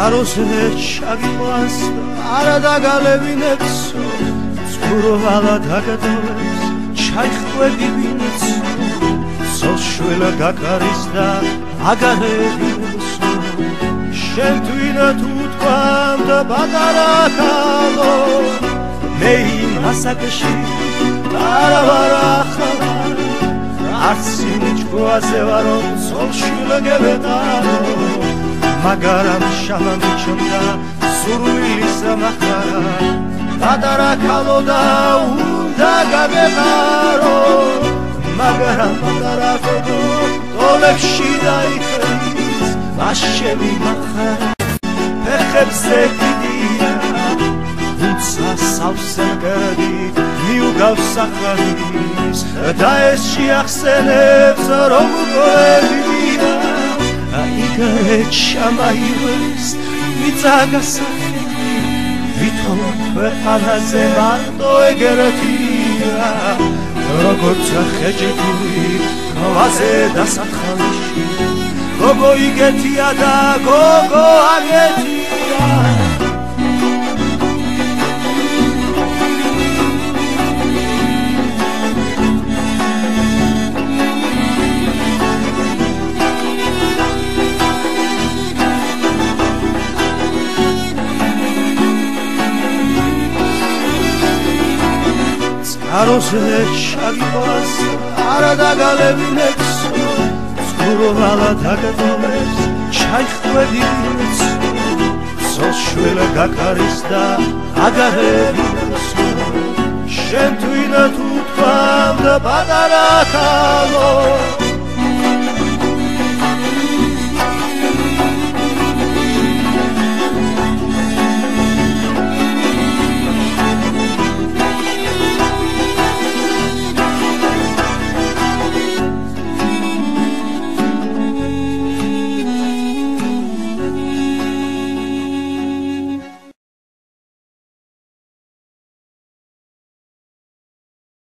წყაროზე ჩაგიყვანს არა დაგალევინებს ცქუროვალა დაგდოლებს ჩაიხვედი ვინც სოშველა გაკარის და აგარებინებს შენ თვითონ თუ თქვამ და პატარა ქალო მე იმასაკში არა ვარ ახალ არც იმიჩქოაზე ვარო სოშველა გევეტარო მაგარამ შალამიჩონდა სურვილი სამახარა პატარა ქალო და უნდა გაგეყარო მაგარამ პატარა ქალო დოლებში დაიხრის მაშემი მახარა ფეხებზე კიდია თუმცა სავსემგადი მიუგავს სახარის და ეს შეახსენებს რომ გოებია აიგე ჩამაივეს მიწაგასახი ვითომ ქვეყანაზე მარტო ეგერთია როგორც ხეჭებული ქვაზე დასახალში გოგო იგეთია და გოგო აგეთია წყაროზე ჩაგიყვანს არა დაგალევინებს ცქუროვალა დაგდოლებს ჩაიხვედი ვინც სოშველა გაკარის და აგარებინებს შენ თვითონ თუ თქვამ და პატარა ქალო